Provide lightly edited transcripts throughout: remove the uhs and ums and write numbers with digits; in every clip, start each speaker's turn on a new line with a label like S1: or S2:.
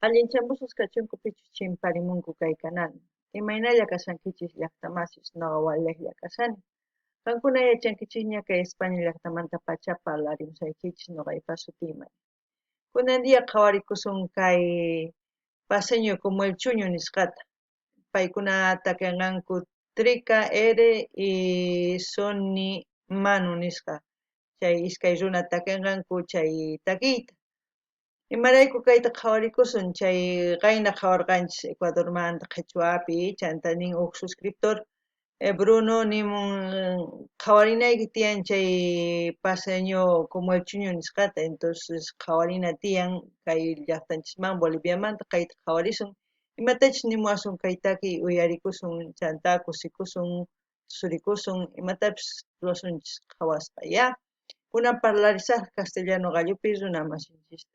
S1: Allinchamusus kachunku pichu chimparimunku kay canal. Imaynalla kashankichis llaqtamasis noqa waqlliqlla kashani. Qankuna yachankichikña kay España llaqtamanta pachapa larimsaykichis noqaypa sutiyman. Kunan dia qhawarikusun kay Paseño como el Chuño nisqata. Paykuna takianqanku Trica, Ere y Sony Manu nisqa. Chay iskay runa takianqanku chay takiyta. Imarayku kayta qhawarikusun chay qayna qhawarqanchis Ecuadormanta qhichwapi chanta nin huk suscriptor Bruno nimun qhawarinayki tiyan chay Paseño como el Chuño nisqata entonces qhawarina tiyan kay llaqtanchisman Boliviamanta kayta qhawarisun imatachus nimuwasun kaytaki uyarikusun chanta kusikusun tusurikusun imatapis ruwasunchis qhawasqa ya kunan parlarisaq castellano gallupi runa masinchista.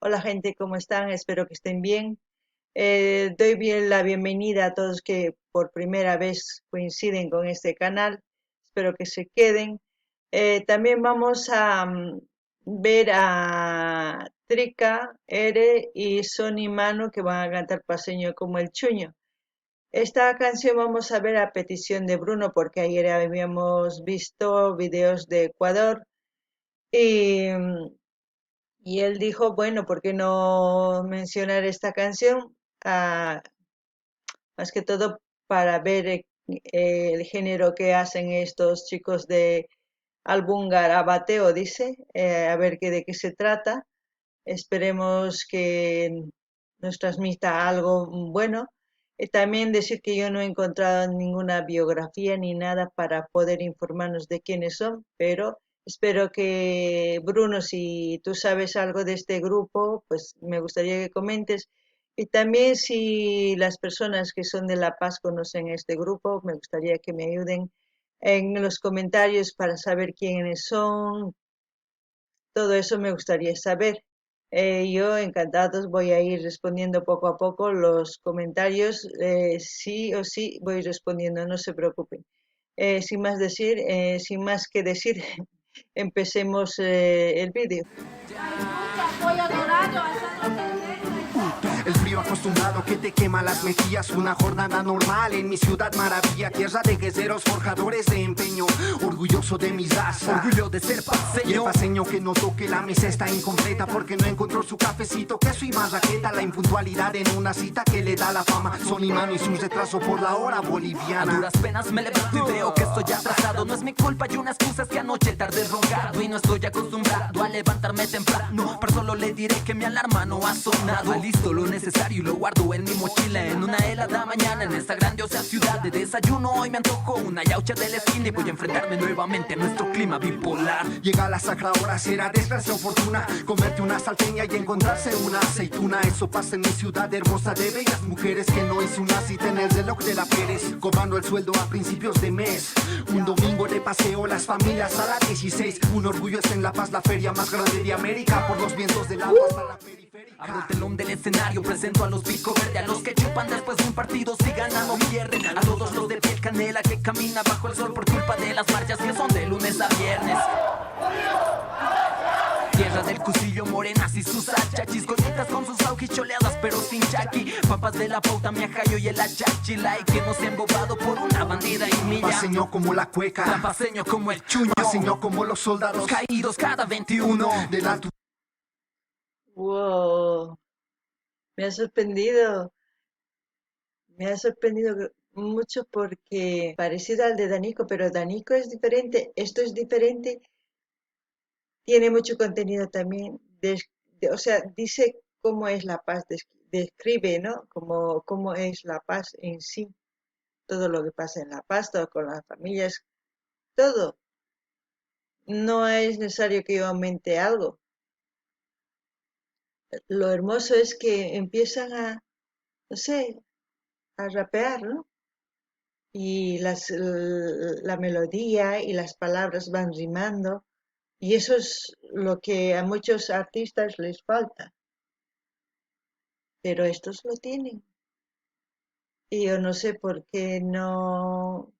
S1: Hola gente, ¿cómo están? Espero que estén bien. Doy bien la bienvenida a todos que por primera vez coinciden con este canal. Espero que se queden. También vamos a ver a Trica, Ere y Sony Mano que van a cantar Paseño como el Chuño. Esta canción vamos a ver a petición de Bruno porque ayer habíamos visto videos de Ecuador y y él dijo, bueno, ¿por qué no mencionar esta canción? Ah, más que todo para ver el género que hacen estos chicos de álbum Garabateo, dice, a ver de qué se trata. Esperemos que nos transmita algo bueno. También decir que yo no he encontrado ninguna biografía ni nada para poder informarnos de quiénes son, pero espero que Bruno, si tú sabes algo de este grupo, pues me gustaría que comentes. Y también si las personas que son de La Paz conocen este grupo, me gustaría que me ayuden en los comentarios para saber quiénes son, todo eso me gustaría saber. Yo encantados voy a ir respondiendo poco a poco los comentarios. Sí o sí voy respondiendo, no se preocupen. Sin más que decir, empecemos el vídeo.
S2: El frío acostumbrado que te quema las mejillas. Una jornada normal en mi ciudad maravilla. Tierra de guerreros forjadores de empeño. Orgulloso de mi raza, orgullo de ser paseño. Y el paseño que notó que la mesa está incompleta porque no encontró su cafecito, queso y marraqueta. La impuntualidad en una cita que le da la fama. Son y mano y su retraso por la hora boliviana. A duras penas me levanto y veo que estoy atrasado. No es mi culpa y una excusa es que anoche tarde roncado. Y no estoy acostumbrado a levantarme temprano, pero solo le diré que mi alarma no ha sonado. Listo lo necesario y lo guardo en mi mochila. En una helada mañana en esta grandiosa ciudad de desayuno hoy me antojo una yaucha de la esquina y voy a enfrentarme nuevamente a nuestro clima bipolar. Llega la sacra hora, será desgracia o fortuna comerte una salteña y encontrarse una aceituna. Eso pasa en mi ciudad hermosa de bellas mujeres que no hice una cita en el reloj de la Pérez, cobrando el sueldo a principios de mes. Un domingo de paseo las familias a la 16. Un orgullo es en La Paz, la feria más grande de América. Por los vientos del agua hasta la periférica. Abro el telón del escenario, presento a los pico verde, a los que chupan después de un partido si ganan o pierden. A todos los del piel canela que camina bajo el sol por culpa de las marchas que son de lunes a viernes. Tierra del cusillo, morenas y sus achachis, goñitas con sus choleadas pero sin chaki. Papas de la pauta, mi ajayo y el achachila. Y que no se ha embobado por una bandida y milla. Paseño como la cueca, tan paseño como el chuño. Paseño como los soldados caídos cada 21 del alto.
S1: Wow, me ha sorprendido. Me ha sorprendido mucho porque parecido al de Danico, pero Danico es diferente, esto es diferente, tiene mucho contenido también, o sea, dice cómo es la paz, describe, ¿no? Cómo es la paz en sí, todo lo que pasa en la paz, todo con las familias, todo. No es necesario que yo aumente algo. Lo hermoso es que empiezan no sé, a rapear, ¿no? Y la melodía y las palabras van rimando y eso es lo que a muchos artistas les falta, pero estos lo tienen y yo no sé por qué no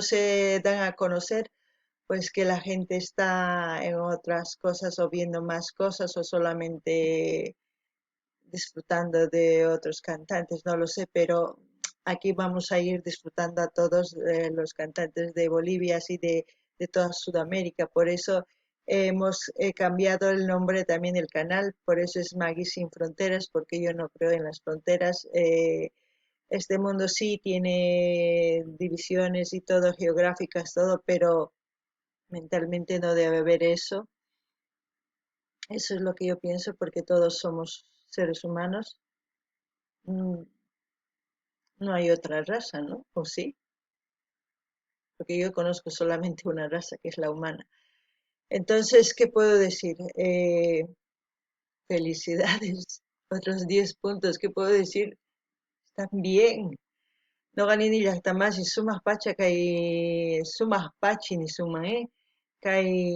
S1: se dan a conocer, pues que la gente está en otras cosas o viendo más cosas o solamente disfrutando de otros cantantes, no lo sé, pero aquí vamos a ir disfrutando a todos los cantantes de Bolivia, así de toda Sudamérica. Por eso hemos cambiado el nombre también del canal, por eso es Maggie Sin Fronteras, porque yo no creo en las fronteras. Este mundo sí tiene divisiones y todo, geográficas, todo, pero mentalmente no debe haber eso. Eso es lo que yo pienso, porque todos somos seres humanos. Mm, No hay otra raza, ¿no? ¿O sí? Porque yo conozco solamente una raza, que es la humana. Entonces, ¿qué puedo decir? Felicidades, otros 10 puntos, ¿qué puedo decir? Están bien. No gané ni más y sumas pacha que sumas pachi ni suma, Kay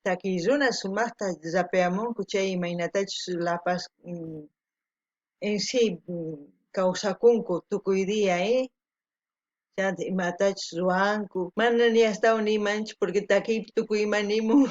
S1: takizuna sumasta zapeamon kuchay imaynatach la paz en sí kawsakunku tukuy día, Chanta imatach ruanku mana ni hasta unimanch porque taki tukuyman nimun.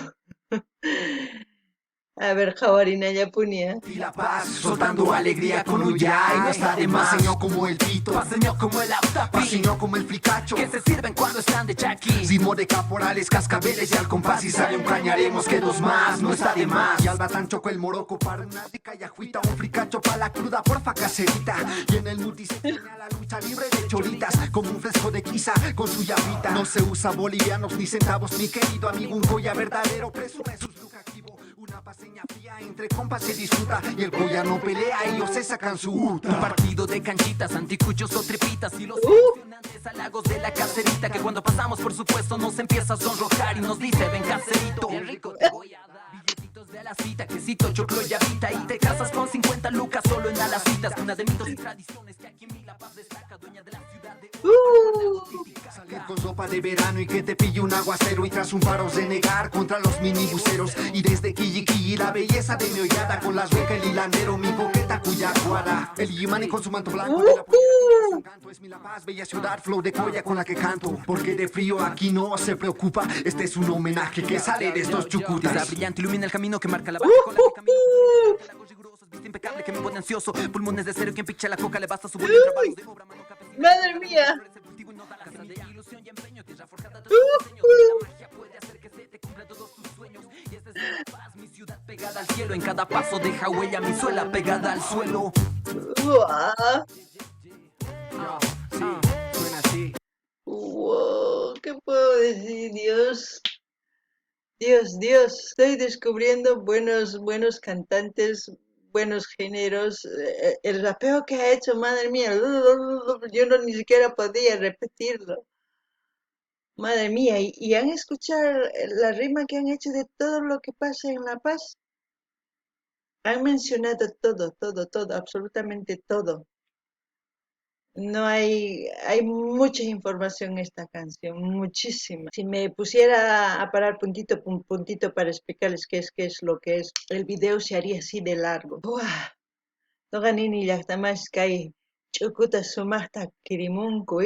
S1: A ver, Javarina punia.
S2: Y la paz, soltando alegría con Uyay. No está de más, paseño como el pito, paseño como el autopí, paseño como el flicacho, que se sirven cuando están de chaki. Ritmo de caporales, cascabeles y al compás y sale un cañaremos que dos más, no está de más. Y al batán choco el moroco para una rica y agüita, un flicacho para la cruda, porfa caserita. Y en el multi se tenía la lucha libre de cholitas, como un fresco de quiza con su llavita. No se usa bolivianos ni centavos, mi querido amigo, un joya verdadero, presume sus look activo. Una paseña fría entre compas se disfruta y el Goya no pelea, ellos se sacan su uta. Un partido de canchitas, anticuchos o tripitas y los emocionantes halagos de la caserita que cuando pasamos por supuesto nos empieza a sonrojar y nos dice ven caserito, bien rico te voy a dar. Billetitos de la cita, quesito, choclo y avita y te casas con 50 lucas solo en Alacitas, una de mitos y tradiciones que aquí en Mi La Paz destaca, dueña de la ciudad de salir con sopa de verano y que te pille un aguacero y tras un paro renegar contra los minibuseros y desde Quilliquilli la belleza de mi hollada con las becas el hilandero mi coqueta cuyacuara el Yimani con su manto blanco de la pollera que canto es Mi La Paz bella ciudad flow de colla con la que canto porque de frío aquí no se preocupa este es un homenaje que sale de estos chucutas la brillante ilumina el camino que marca la base con la que camino que lagos rigurosos viste impecable que me pone ansioso pulmones de cero quien picha la coca le basta su volumen trabajos de obra mano campesina
S1: Madre mía.
S2: ilusión y empeño, tierra forjada de diseño, donde la magia puede hacer que se te cumplan todos tus sueños. Y esta es Mi La Paz, mi ciudad pegada al cielo. En cada paso deja huella mi suela pegada al suelo.
S1: Uah.
S2: Sí, suena así.
S1: Wow, ¿qué puedo decir? Dios, Dios, Dios. Estoy descubriendo buenos cantantes, buenos géneros. El rapeo que ha hecho, madre mía, yo no ni siquiera podía repetirlo. Madre mía, y han escuchado la rima que han hecho de todo lo que pasa en La Paz. Han mencionado todo, absolutamente todo. No hay mucha información en esta canción, muchísima. Si me pusiera a parar puntito para explicarles qué es lo que es, el video se haría así de largo. Buah, no gané ni la más que hay chucuta sumasta kirimunku,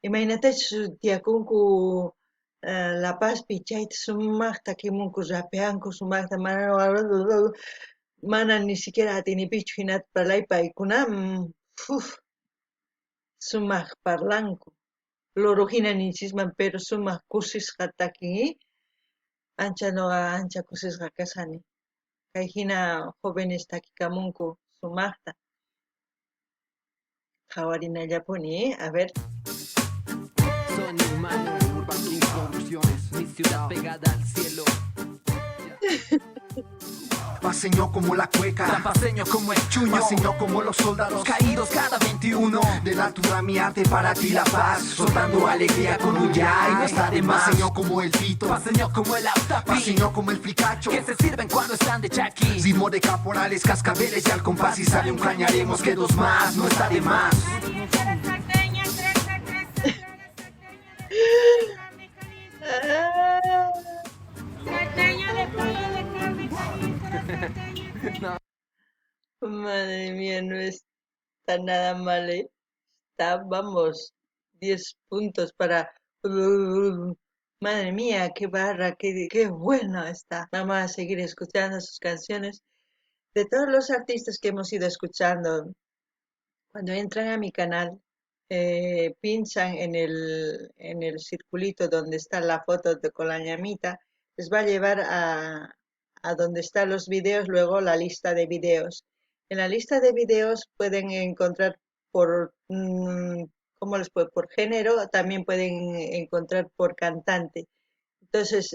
S1: Imagínate su tiakunku La Paz pichayta sumaqta kimunku rapeanku sumaqta mana ni siquiera atinipichu hinata parlay paykuna sumaq parlanku loro hina ninchisman pero sumaq kusisqa takin ancha kusisqa kasani kay hina jóvenes takikamunku sumaqta qhawarinallapuni a ver.
S2: Son humanos, Urban King Producciones, mi ciudad pegada al cielo. Paseño como la cueca, paseño como el chuño, paseño como los soldados caídos cada 21. De la altura mi arte para ti La Paz, soltando alegría con un ya y no está de más. Paseño como el pito, paseño como el autopí, paseño como el flicacho, que se sirven cuando están de chaki. Ritmo de caporales, cascabeles y al compás y sale un cañaremos que dos más, no está de más.
S1: Madre mía, no está nada mal, Está, vamos, 10 puntos para... Madre mía, qué barra, qué bueno está. Vamos a seguir escuchando sus canciones. De todos los artistas que hemos ido escuchando, cuando entran a mi canal, pinchan en el circulito donde está la foto con la ñamita, les va a llevar a donde están los videos, luego la lista de videos. En la lista de videos pueden encontrar por, ¿cómo les puedo? Por género, también pueden encontrar por cantante. Entonces,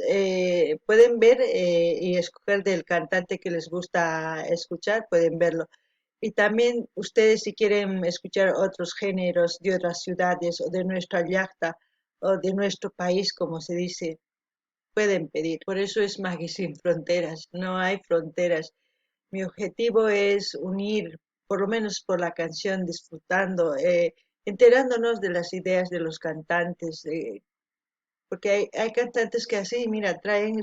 S1: pueden ver y escoger del cantante que les gusta escuchar, pueden verlo. Y también ustedes si quieren escuchar otros géneros de otras ciudades o de nuestra yacta o de nuestro país, como se dice, pueden pedir. Por eso es Maggie sin fronteras, no hay fronteras. Mi objetivo es unir, por lo menos por la canción, disfrutando, enterándonos de las ideas de los cantantes, porque hay cantantes que así, mira, traen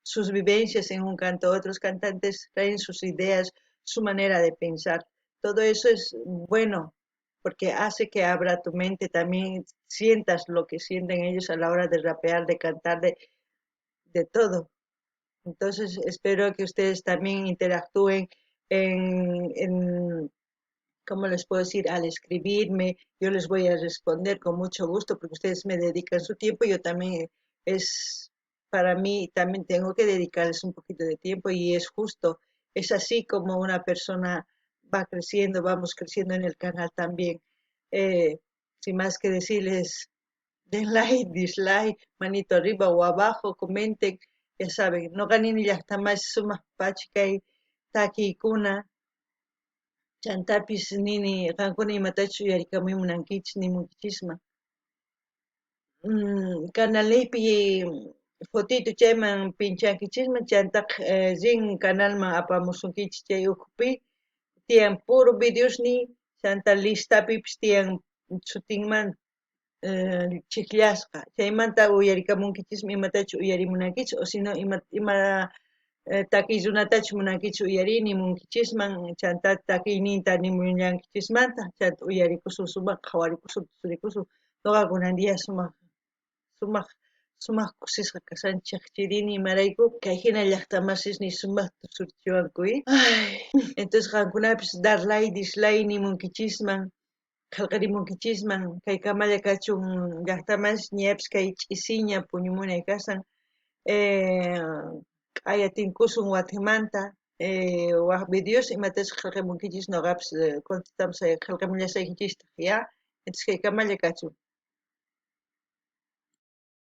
S1: sus vivencias en un canto, otros cantantes traen sus ideas, su manera de pensar. Todo eso es bueno, porque hace que abra tu mente, también sientas lo que sienten ellos a la hora de rapear, de cantar, de todo. Entonces, espero que ustedes también interactúen en ¿cómo les puedo decir? Al escribirme, yo les voy a responder con mucho gusto porque ustedes me dedican su tiempo, yo también es, para mí también tengo que dedicarles un poquito de tiempo y es justo, es así como una persona va creciendo, vamos creciendo en el canal también. Eh, Sin más que decirles, den like, dislike, manito arriba o abajo, comenten, ya saben, no ganen ya está más sumas pachikay, taki kuna. Chantapis nini qankuna imatachu yarikamunankichis nimunchisma. Canalpi fotito chayman pinchankichisma chantaq rin canalman apamusunkichis chay ukhupi tiyan puro videosni chanta listapipish tiyan sutinman chikllashqa chaymanta uyarikamunkichismi imatachu uyarimunankichis o sino ima takiynatachu munankichis uyariyni nimunkichisman chanta takiyninta nimullankichismanta chanta uyarikusun sumaq qhawarikusun tusurikusun ñuqakunan dia sumaq sumaq kusisqa kasanchik llaqchirini imarayku kay hina llaqtamasisni sumaq tusurichiwankuy. Ay, entonces qankunapis dar like, dislike nimunkichisman qillqarimunkichisman kay kamalla kachun llaqtamas ñapis kay ch'isiña puñumunay kasan k'aya tinkusun wathimanta waq videos imatachu qillqamunkichismi ñuqapis contestamos qillqamullasaykichistaq ya entonces kay kamalla kachun